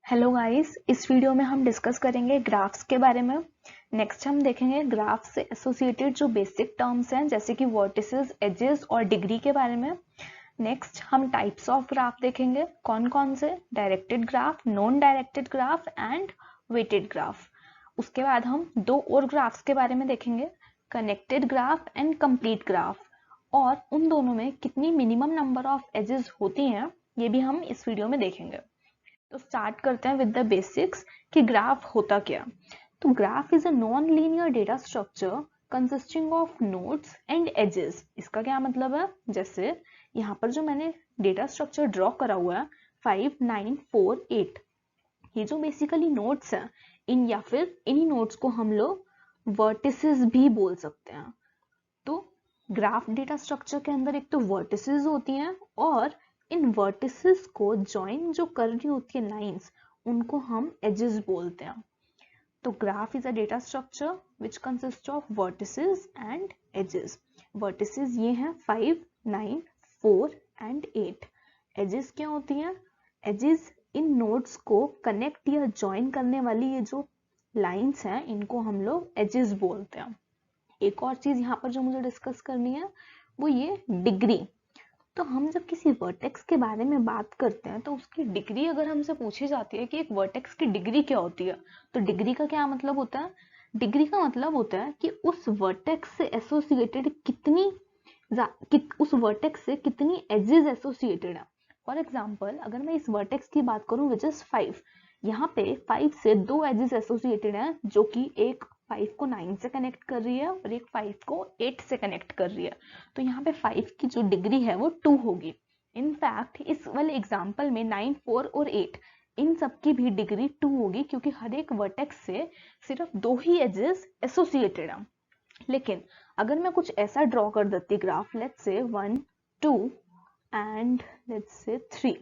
Hello guys, इस video में हम डिस्कस करेंगे ग्राफ्स के बारे में। नेक्स्ट हम देखेंगे ग्राफ से एसोसिएटेड जो बेसिक टर्म्स हैं जैसे कि वर्टिसेस, एजेस और डिग्री के बारे में। नेक्स्ट हम टाइप्स ऑफ ग्राफ देखेंगे, कौन कौन से, directed graph, non directed graph and weighted graph. उसके बाद हम दो और ग्राफ्स के बारे में देखेंगे, connected graph and complete graph, और उन दोनों में कितनी मिनिमम नंबर ऑफ एजेस होती हैं ये भी हम इस वीडियो में देखेंगे। तो स्टार्ट करते हैं विद द बेसिक्स कि ग्राफ होता क्या। तो graph is a non linear data structure consisting of nodes and edges. इसका क्या मतलब है, जैसे यहाँ पर जो मैंने डेटा स्ट्रक्चर ड्रॉ करा हुआ है 5, 9, 4, 8, ये जो बेसिकली नोड्स हैं इन या फिर इन्हीं नोड्स को हम लोग वर्टिसेस भी बोल सकते हैं। तो ग्राफ डेटा स्ट्रक्चर के अंदर एक तो वर्टिसेस होती हैं और इन वर्टिसेस को ज्वाइन जो कर रही होती है लाइंस, उनको हम एजेस बोलते हैं। तो graph is a data structure which consist of vertices and edges. Vertices ये हैं 5, 9, 4 एंड 8। एजेस क्या होती हैं, एजेस इन नोड्स को कनेक्ट या ज्वाइन करने वाली ये जो लाइंस हैं इनको हम लोग एजेस बोलते हैं। एक और चीज यहाँ पर जो मुझे डिस्कस करनी है वो ये डिग्री। तो हम जब किसी वर्टेक्स के बारे में बात करते हैं तो उसकी डिग्री अगर हमसे पूछी जाती है कि एक वर्टेक्स की डिग्री क्या होती है, तो डिग्री का क्या मतलब होता है, डिग्री का मतलब होता है कि उस वर्टेक्स से एसोसिएटेड उस वर्टेक्स से कितनी एजेस एसोसिएटेड है। फॉर एग्जाम्पल अगर मैं इस वर्टेक्स की बात करूं विच इज 5, यहाँ पे 5 से दो एजेस एसोसिएटेड हैं जो कि एक 5 को 9 से कनेक्ट कर रही है और एक 5 को 8 से कनेक्ट कर रही है। तो यहाँ पे 5 की जो डिग्री है वो 2 होगी। इनफैक्ट इस वाले एग्जाम्पल में 9, 4 और 8 इन सब की भी डिग्री 2 होगी क्योंकि हर एक वर्टेक्स से सिर्फ दो ही एजेस एसोसिएटेड है। लेकिन अगर मैं कुछ ऐसा ड्रॉ कर देती graph, let's say 1, 2 and let's say 3,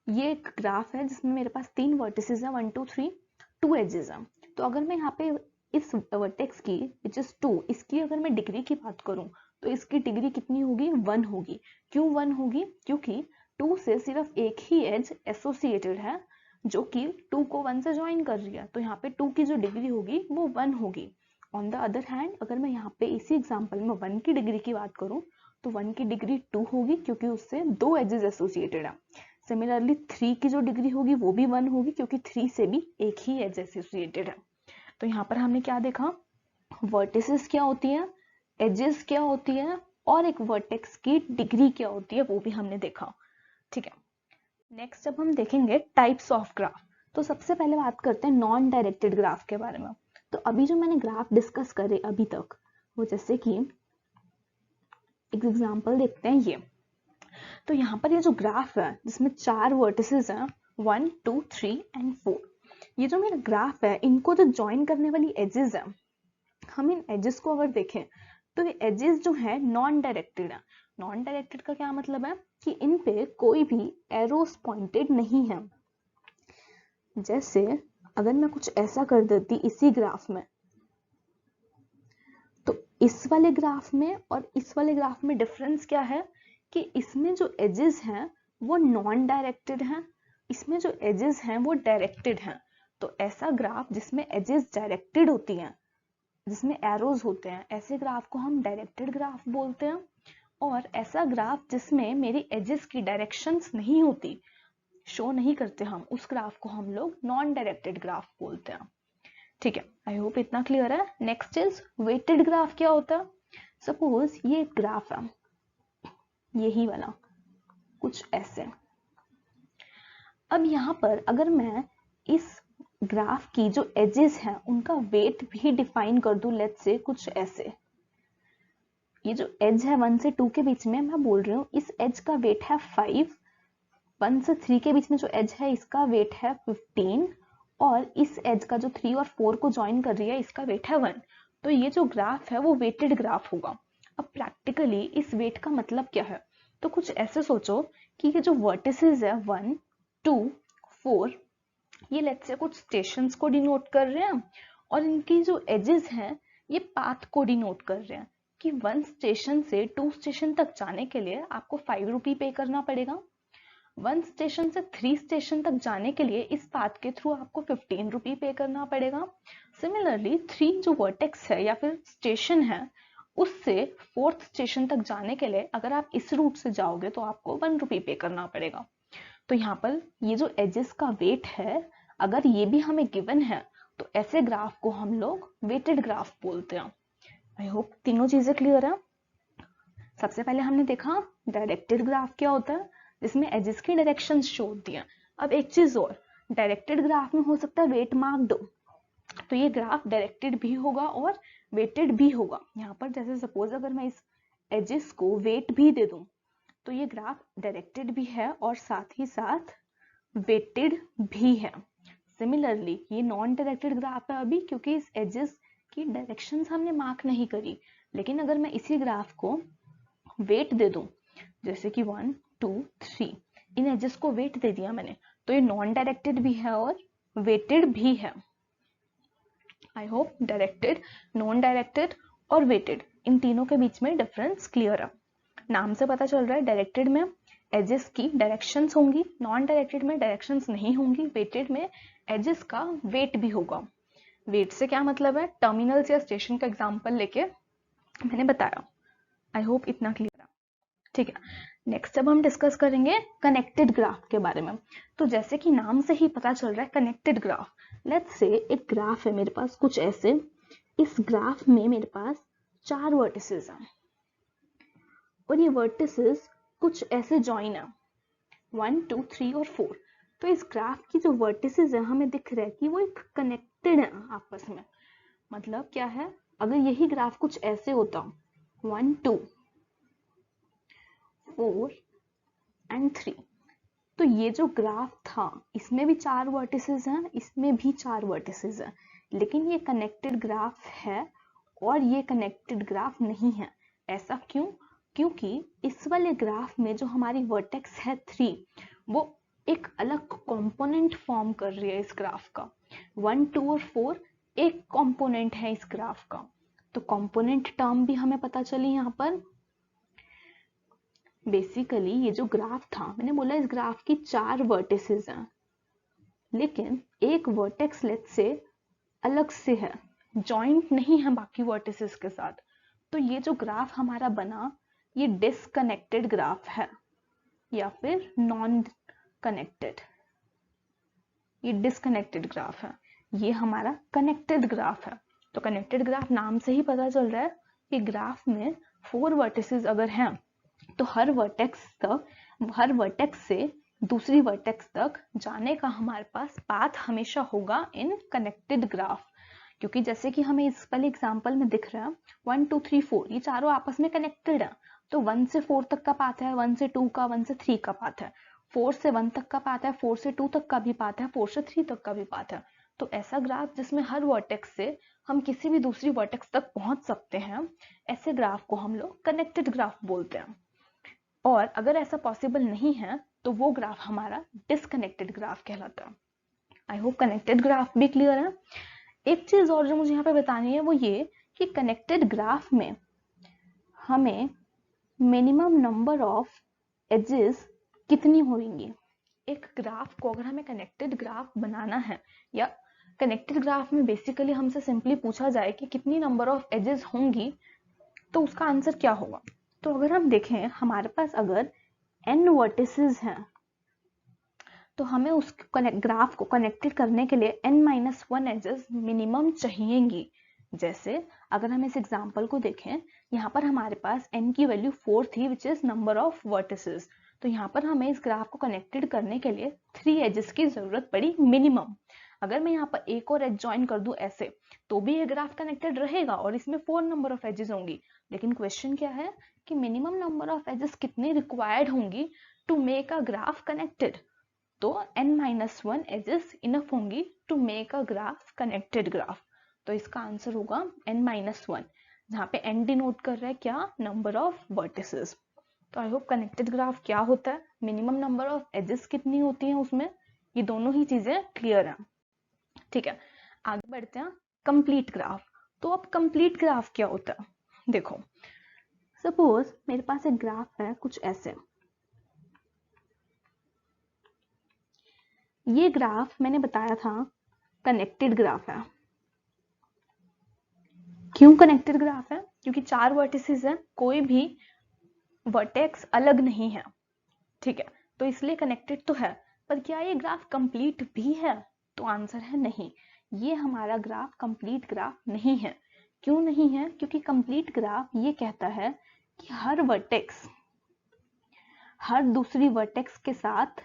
ये एक ग्राफ है जिसमें मेरे पास 3 वर्टिसेस है, 1, 2, 3, 2 एजेस है। तो अगर मैं यहाँ पे इस वर्टेक्स की विच इज 2, इसकी अगर मैं डिग्री की बात करूं तो इसकी डिग्री कितनी होगी, 1 होगी। क्यों 1 होगी, क्योंकि 2 से सिर्फ एक ही एज एसोसिएटेड है जो कि 2 को 1 से ज्वाइन कर रही है। तो यहाँ पे 2 की जो डिग्री होगी वो 1 होगी। ऑन द अदर हैंड अगर मैं यहाँ पे इसी एग्जाम्पल में 1 की डिग्री की बात करूं तो 1 की डिग्री 2 होगी क्योंकि उससे दो एजेस एसोसिएटेड है। सिमिलरली 3 की जो डिग्री होगी वो भी 1 होगी क्योंकि 3 से भी एक ही एज एसोसिएटेड है। तो यहाँ पर हमने क्या देखा, वर्टिसेस क्या होती है, एजेस क्या होती है और एक वर्टेक्स की डिग्री क्या होती है वो भी हमने देखा। ठीक है, नेक्स्ट अब हम देखेंगे टाइप्स ऑफ ग्राफ। तो सबसे पहले बात करते हैं नॉन डायरेक्टेड ग्राफ के बारे में। तो अभी जो मैंने ग्राफ डिस्कस करे अभी तक वो जैसे कि एक एग्जांपल देखते हैं ये। तो यहाँ पर ये जो ग्राफ है जिसमें 4 वर्टिसेस हैं 1, 2, 3 एंड 4, ये जो मेरा ग्राफ है इनको जो ज्वाइन करने वाली एजेस है, हम इन एजेस को अगर देखें तो ये एजेस जो है नॉन डायरेक्टेड है। नॉन डायरेक्टेड का क्या मतलब है कि इन पे कोई भी एरोस पॉइंटेड नहीं है। जैसे अगर मैं कुछ ऐसा कर देती इसी ग्राफ में, तो इस वाले ग्राफ में और इस वाले ग्राफ में डिफरेंस क्या है कि इसमें जो एजेस हैं वो नॉन डायरेक्टेड हैं, इसमें जो एजेस हैं वो डायरेक्टेड हैं। तो ऐसा ग्राफ जिसमें एजेस डायरेक्टेड होती हैं, जिसमें एरोज होते हैं, ऐसे ग्राफ को हम डायरेक्टेड ग्राफ बोलते हैं। और ऐसा ग्राफ जिसमें मेरी एजेस की डायरेक्शंस नहीं होती, शो नहीं करते हम, उस ग्राफ को हम लोग नॉन डायरेक्टेड ग्राफ बोलते हैं। ठीक है, आई होप इतना क्लियर है। Next is weighted graph. क्या होता है, सपोज ये एक ग्राफ है यही वाला कुछ ऐसे। अब यहाँ पर अगर मैं इस ग्राफ की जो एजेस हैं उनका वेट भी डिफाइन कर दूं, लेट्स से कुछ ऐसे, ये जो एज है 1 से 2 के बीच में, मैं बोल रही हूँ इस एज का वेट है 5, 1 से 3 के बीच में जो एज है इसका वेट है 15, और इस एज का जो 3 और 4 को ज्वाइन कर रही है इसका वेट है 1। तो ये जो ग्राफ है वो वेटेड ग्राफ होगा। अब प्रैक्टिकली इस वेट का मतलब क्या है, तो कुछ ऐसे सोचो कि ये जो वर्टिसेस है 1, 2, 4, ये लेट्स से कुछ स्टेशंस को डिनोट कर रहे हैं और इनकी जो एजेस हैं ये पाथ को डिनोट कर रहे हैं कि 1 स्टेशन से 2 स्टेशन तक जाने के लिए आपको 5 रुपये पे करना पड़ेगा। 1 स्टेशन से 3 स्टेशन तक जाने के लिए इस पाथ के थ्रू आपको 15 रुपी पे करना पड़ेगा। सिमिलरली 3 जो वर्टेक्स है या फिर स्टेशन है उससे 4th स्टेशन तक जाने के लिए अगर आप इस रूट से जाओगे तो आपको 1 रुपी पे करना पड़ेगा। तो यहाँ पर ये जो एजेस का वेट है अगर ये भी हमें गिवन है तो ऐसे ग्राफ को हम लोग वेटेड ग्राफ बोलते हैं। आई होप तीनों चीजें क्लियर है। सबसे पहले हमने देखा डायरेक्टेड ग्राफ क्या होता है जिसमें एजेस की डायरेक्शन शो होती हैं। अब एक चीज और, डायरेक्टेड ग्राफ में हो सकता है वेट मार्क्ड हो, तो ये ग्राफ डायरेक्टेड भी होगा और वेटेड भी होगा। यहाँ पर जैसे सपोज अगर मैं इस एजेस को वेट भी दे दूं तो ये ग्राफ डायरेक्टेड भी है और साथ ही साथ वेटेड भी है। सिमिलरली ये नॉन डायरेक्टेड ग्राफ है अभी क्योंकि इस एजेस की डायरेक्शंस हमने मार्क नहीं करी, लेकिन अगर मैं इसी ग्राफ को वेट दे दूं जैसे कि 1 2 3 इन एजेस को वेट दे दिया मैंने तो ये नॉन डायरेक्टेड भी है और वेटेड भी है। I hope directed, non directed और वेटेड इन तीनों के बीच में डिफरेंस क्लियर है। नाम से पता चल रहा है डायरेक्टेड में एजेस की डायरेक्शंस होंगी, नॉन डायरेक्टेड में डायरेक्शंस नहीं होंगी, वेटेड में एजेस का वेट भी होगा। वेट से क्या मतलब है, टर्मिनल्स या स्टेशन का एग्जांपल लेके मैंने बताया। आई होप इतना क्लियर है। ठीक है, नेक्स्ट अब हम डिस्कस करेंगे कनेक्टेड ग्राफ के बारे में। तो जैसे कि नाम से ही पता चल रहा है कनेक्टेड ग्राफ, लेट्स से एक ग्राफ है मेरे पास कुछ ऐसे, इस ग्राफ में मेरे पास 4 वर्टिसेस हैं और ये वर्टिसेस कुछ ऐसे जॉइन है 1 2 3 और 4। तो इस ग्राफ की जो वर्टिसेस है हमें दिख रहा है कि वो एक कनेक्टेड है आपस में। मतलब क्या है, अगर यही ग्राफ कुछ ऐसे होता 1 2 4 एंड 3, तो ये जो ग्राफ था इसमें भी 4 वर्टिसेस हैं, इसमें भी 4 वर्टिसेस हैं, लेकिन ये कनेक्टेड ग्राफ है और ये कनेक्टेड ग्राफ नहीं है। ऐसा क्यों? क्योंकि इस वाले ग्राफ में जो हमारी वर्टेक्स है 3 वो एक अलग कंपोनेंट फॉर्म कर रही है इस ग्राफ का। 1 2 और 4 एक कंपोनेंट है इस ग्राफ का, तो कंपोनेंट टर्म भी हमें पता चली यहाँ पर। बेसिकली ये जो ग्राफ था, मैंने बोला इस ग्राफ की 4 वर्टिसेस हैं, लेकिन एक वर्टेक्स लेट्स से अलग से है, जॉइंट नहीं है बाकी वर्टिसेस के साथ। तो ये जो ग्राफ हमारा बना ये डिसकनेक्टेड ग्राफ है या फिर नॉन कनेक्टेड, ये डिसकनेक्टेड ग्राफ है, ये हमारा कनेक्टेड ग्राफ है। तो कनेक्टेड ग्राफ नाम से ही पता चल रहा है कि ग्राफ में 4 वर्टिसेस अगर हैं तो हर वर्टेक्स से दूसरी वर्टेक्स तक जाने का हमारे पास पाथ हमेशा होगा इन कनेक्टेड ग्राफ। क्योंकि जैसे कि हमें इस वाले एग्जांपल में दिख रहा है 1 2 3 4 ये चारों आपस में कनेक्टेड है, तो 1 से 4 तक का पाथ है, 1 से 2 का, 1 से 3 का पाथ है, 4 से 1 तक का पाथ है, 4 से 2 तक का भी पाथ है, 4 से 3 तक का भी पाथ है। तो ऐसा ग्राफ जिसमें हर वर्टेक्स से हम किसी भी दूसरी वर्टेक्स तक पहुंच सकते हैं, ऐसे ग्राफ को हम लोग कनेक्टेड ग्राफ बोलते हैं। और अगर ऐसा पॉसिबल नहीं है तो वो ग्राफ हमारा डिसकनेक्टेड ग्राफ कहलाता है। आई होप कनेक्टेड ग्राफ भी क्लियर है। एक चीज और जो मुझे यहाँ पे बतानी है वो ये कि कनेक्टेड ग्राफ में हमें मिनिमम नंबर ऑफ एजेस कितनी होंगी। एक ग्राफ को अगर हमें कनेक्टेड ग्राफ बनाना है या कनेक्टेड ग्राफ में बेसिकली हमसे सिंपली पूछा जाए कि कितनी नंबर ऑफ एजेस होंगी तो उसका आंसर क्या होगा। तो अगर हम देखें हमारे पास अगर n वर्टिसेस हैं तो हमें उस ग्राफ को कनेक्टेड करने के लिए n-1 एजेस मिनिमम चाहिएंगी। जैसे अगर हम इस एग्जांपल को देखें, यहाँ पर हमारे पास n की वैल्यू 4 थी which is number of vertices, तो यहाँ पर हमें इस ग्राफ को कनेक्टेड करने के लिए 3 एजेस की जरूरत पड़ी मिनिमम। अगर मैं यहाँ पर एक और एज ज्वाइन कर दूं ऐसे तो भी ये ग्राफ कनेक्टेड रहेगा और इसमें 4 नंबर ऑफ एजेस होंगी, लेकिन क्वेश्चन क्या है कि मिनिमम नंबर ऑफ एजेस कितनी रिक्वायर्ड होंगी to make a graph connected. तो n-1 एजेस इनफ होंगी to make a graph connected graph. तो इसका आंसर होगा n-1, जहाँ पे n डिनोट कर रहा है क्या, नंबर ऑफ वर्टिसेस। तो आई होप कनेक्टेड ग्राफ क्या होता है, मिनिमम नंबर ऑफ एजेस कितनी होती हैं उसमें, ये दोनों ही चीजें क्लियर हैं। ठीक है, आगे बढ़ते हैं कंप्लीट ग्राफ। तो अब कंप्लीट ग्राफ क्या होता है, देखो सपोज मेरे पास एक ग्राफ है कुछ ऐसे, ये ग्राफ मैंने बताया था कनेक्टेड ग्राफ है। क्यों कनेक्टेड ग्राफ है? क्योंकि 4 वर्टिसेस है, कोई भी वर्टेक्स अलग नहीं है, ठीक है, तो इसलिए कनेक्टेड तो है। पर क्या ये ग्राफ कंप्लीट भी है? तो आंसर है नहीं, ये हमारा ग्राफ कंप्लीट ग्राफ नहीं है। क्यों नहीं है? क्योंकि कंप्लीट ग्राफ ये कहता है कि हर वर्टेक्स हर दूसरी वर्टेक्स के साथ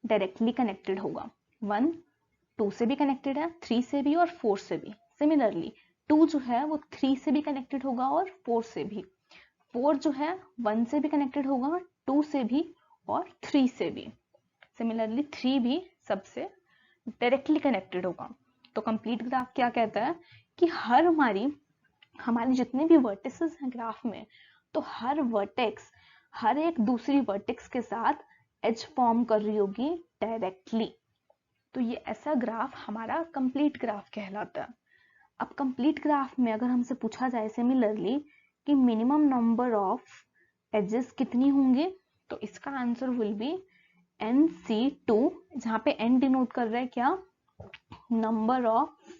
डायरेक्टली कनेक्टेड होगा। 1 2 से भी कनेक्टेड है, 3 से भी और 4 से भी। सिमिलरली 2 जो है वो 3 से भी कनेक्टेड होगा और 4 से भी। 4 जो है 1 से भी कनेक्टेड होगा, 2 से भी और 3 से भी। सिमिलरली 3 भी सबसे डायरेक्टली कनेक्टेड होगा। तो कंप्लीट ग्राफ क्या कहता है कि हमारे जितने भी वर्टिसेस हैं ग्राफ में, तो हर वर्टेक्स हर एक दूसरी वर्टेक्स के साथ एज फॉर्म कर रही होगी डायरेक्टली। तो ये ऐसा ग्राफ हमारा कंप्लीट ग्राफ कहलाता है। अब कंप्लीट ग्राफ में अगर हमसे पूछा जाए सिमिलरली कि मिनिमम नंबर ऑफ एजेस कितनी होंगे, तो इसका आंसर विल बी NC2, जहां पे n डिनोट कर रहा है क्या? Number of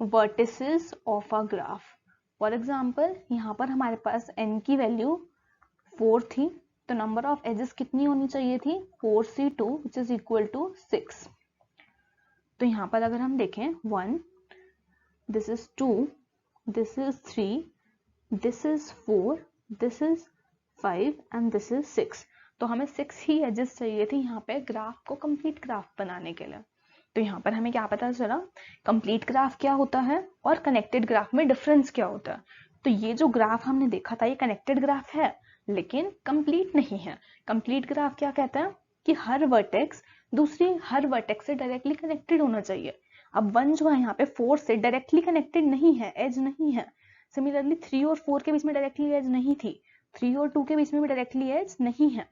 vertices of a graph. For example यहाँ पर हमारे पास n की वैल्यू 4 थी, तो नंबर ऑफ एजेस कितनी होनी चाहिए थी? 4C2 which is equal to 6। तो यहाँ पर अगर हम देखें 1, this is 2, this is 3, this is 4, this is 5 and this is 6। तो हमें 6 ही एजेस चाहिए थे यहाँ पे ग्राफ को कंप्लीट ग्राफ बनाने के लिए। तो यहाँ पर हमें क्या पता चला? कंप्लीट ग्राफ क्या होता है और कनेक्टेड ग्राफ में डिफरेंस क्या होता है। तो ये जो ग्राफ हमने देखा था ये कनेक्टेड ग्राफ है लेकिन कंप्लीट नहीं है। कंप्लीट ग्राफ क्या कहता है कि हर वर्टेक्स दूसरी हर वर्टेक्स से डायरेक्टली कनेक्टेड होना चाहिए। अब 1 जो है यहाँ पे 4 से डायरेक्टली कनेक्टेड नहीं है, एज नहीं है। सिमिलरली 3 और 4 के बीच में डायरेक्टली एज नहीं थी, 3 और 2 के बीच में भी डायरेक्टली एज नहीं है।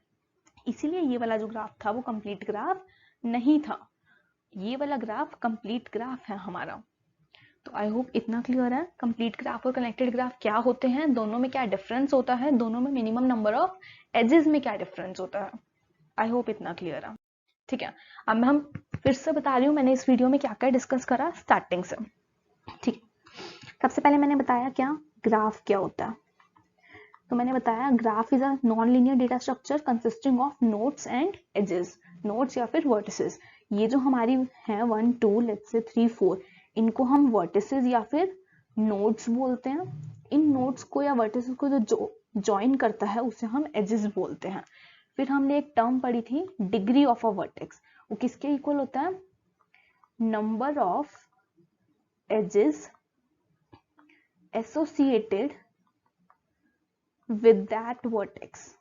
इसीलिए ये वाला जो ग्राफ था वो कंप्लीट ग्राफ नहीं था। ये वाला ग्राफ कंप्लीट ग्राफ है हमारा। तो आई होप इतना क्लियर है कंप्लीट ग्राफ और कनेक्टेड ग्राफ क्या होते हैं, दोनों में क्या डिफरेंस होता है, दोनों में मिनिमम नंबर ऑफ एजेस में क्या डिफरेंस होता है। आई होप इतना क्लियर है, ठीक है। अब हम फिर से बता रही हूँ मैंने इस वीडियो में क्या क्या डिस्कस करा स्टार्टिंग से, ठीक। सबसे पहले मैंने बताया क्या ग्राफ क्या होता है। तो मैंने बताया graph is a non linear data structure consisting of nodes and edges, nodes या फिर वर्टिसेस। ये जो हमारी है 1 2 लेट्स से 3 4, इनको हम वर्टिसेस या फिर नोड्स बोलते हैं। इन नोड्स को या वर्टिसेस को जो ज्वाइन करता है उसे हम एजेस बोलते हैं। फिर हमने एक टर्म पढ़ी थी डिग्री ऑफ अ वर्टेक्स, वो किसके इक्वल होता है? Number of edges associated with that vertex,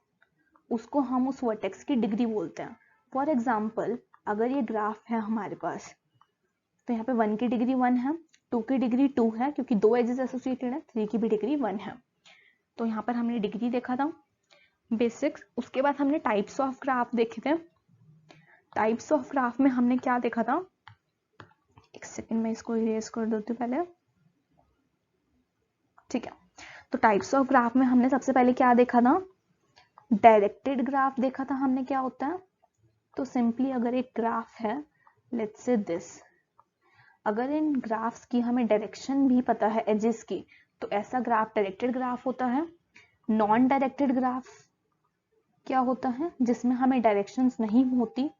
उसको हम उस वर्टेक्स की डिग्री बोलते हैं। फॉर एग्जाम्पल अगर ये ग्राफ है हमारे पास, तो यहाँ पे 1 की डिग्री 1 है, 2 की डिग्री 2 है क्योंकि 2 एजेस एसोसिएटेड है, 3 की भी डिग्री 1 है। तो यहाँ पर हमने डिग्री देखा था बेसिक्स। उसके बाद हमने टाइप्स ऑफ ग्राफ देखे थे। टाइप्स ऑफ ग्राफ में हमने क्या देखा था? एक सेकंड में इसको इरेज कर देती हूँ पहले, ठीक है। तो टाइप्स ऑफ ग्राफ में हमने सबसे पहले क्या देखा था? डायरेक्टेड ग्राफ देखा था हमने, क्या होता है। तो सिंपली अगर एक ग्राफ है लेट्स से दिस, अगर इन ग्राफ्स की हमें डायरेक्शन भी पता है एजेस की, तो ऐसा ग्राफ डायरेक्टेड ग्राफ होता है। नॉन डायरेक्टेड ग्राफ क्या होता है? जिसमें हमें डायरेक्शंस नहीं होती,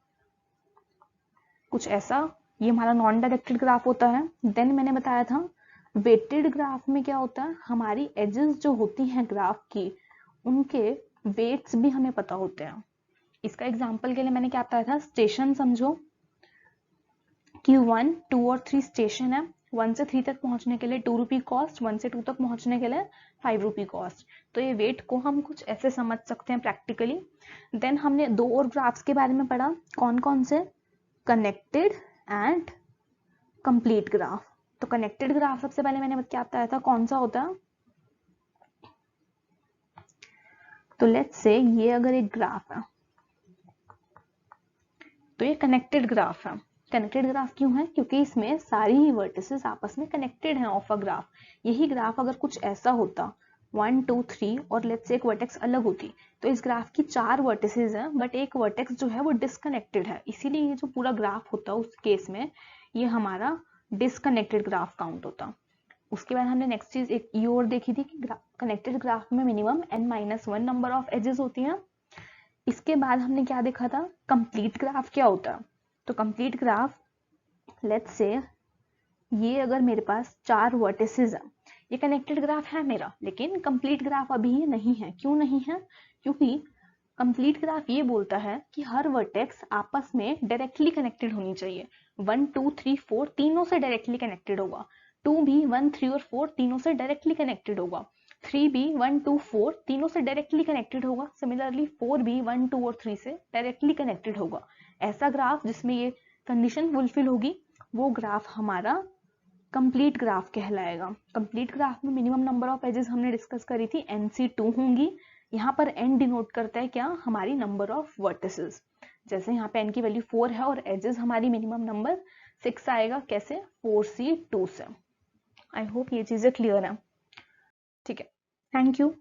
कुछ ऐसा, ये हमारा नॉन डायरेक्टेड ग्राफ होता है। देन मैंने बताया था वेटेड ग्राफ में क्या होता है, हमारी एजेस जो होती हैं ग्राफ की, उनके वेट्स भी हमें पता होते हैं। इसका एग्जांपल के लिए मैंने क्या बताया था? स्टेशन समझो कि 1 2 और 3 स्टेशन है। 1 से 3 तक पहुंचने के लिए 2 रुपी कॉस्ट, 1 से 2 तक पहुंचने के लिए 5 रुपी कॉस्ट। तो ये वेट को हम कुछ ऐसे समझ सकते हैं प्रैक्टिकली। देन हमने 2 और ग्राफ्स के बारे में पढ़ा, कौन कौन से? Connected and complete graph. तो कनेक्टेड ग्राफ सबसे पहले मैंने क्या बताया था, कौन सा होता है? तो लेट्स से ये अगर एक ग्राफ है तो ये कनेक्टेड ग्राफ है। कनेक्टेड ग्राफ क्यों है? क्योंकि इसमें सारी ही वर्टिसेस आपस में कनेक्टेड हैं ऑफ अ ग्राफ। यही ग्राफ अगर कुछ ऐसा होता 1 2 3 और लेट्स से एक वर्टेक्स अलग होती, तो इस ग्राफ की 4 वर्टिसेस हैं बट एक वर्टेक्स जो है वो डिस्कनेक्टेड है, इसीलिए ये जो पूरा ग्राफ होता है उस केस में ये हमारा डिस्कनेक्टेड ग्राफ काउंट होता। उसके बाद हमने नेक्स्ट चीज एक ये और देखी थी कि कनेक्टेड ग्राफ में minimum n-1 number of edges होती हैं। इसके बाद हमने क्या देखा था, कंप्लीट ग्राफ क्या होता है। तो कंप्लीट ग्राफ, लेट्स से ये अगर मेरे पास 4 वर्टिसेस हैं, ये कनेक्टेड ग्राफ है मेरा, लेकिन कंप्लीट ग्राफ अभी ये नहीं है। क्यों नहीं है? क्योंकि कंप्लीट ग्राफ ये बोलता है कि हर वर्टेक्स आपस में डायरेक्टली कनेक्टेड होनी चाहिए। 1 2 3 4 तीनों से डायरेक्टली कनेक्टेड होगा, 2 भी 1 3 और 4 तीनों से डायरेक्टली कनेक्टेड होगा, 3 भी 1 2 4 तीनों से डायरेक्टली कनेक्टेड होगा, सिमिलरली 4 भी 1 2 और 3 से डायरेक्टली कनेक्टेड होगा। ऐसा ग्राफ जिसमें ये कंडीशन फुलफिल होगी वो ग्राफ हमारा कंप्लीट ग्राफ कहलाएगा। कंप्लीट ग्राफ में मिनिमम नंबर ऑफ एजेस हमने डिस्कस करी थी NC2 होंगी। यहाँ पर n डिनोट करता है क्या, हमारी नंबर ऑफ वर्टिसेस। जैसे यहाँ पे n की वैल्यू 4 है और एजेस हमारी मिनिमम नंबर 6 आएगा, कैसे, 4C2 से। आई होप ये चीजें क्लियर है। ठीक है, थैंक यू।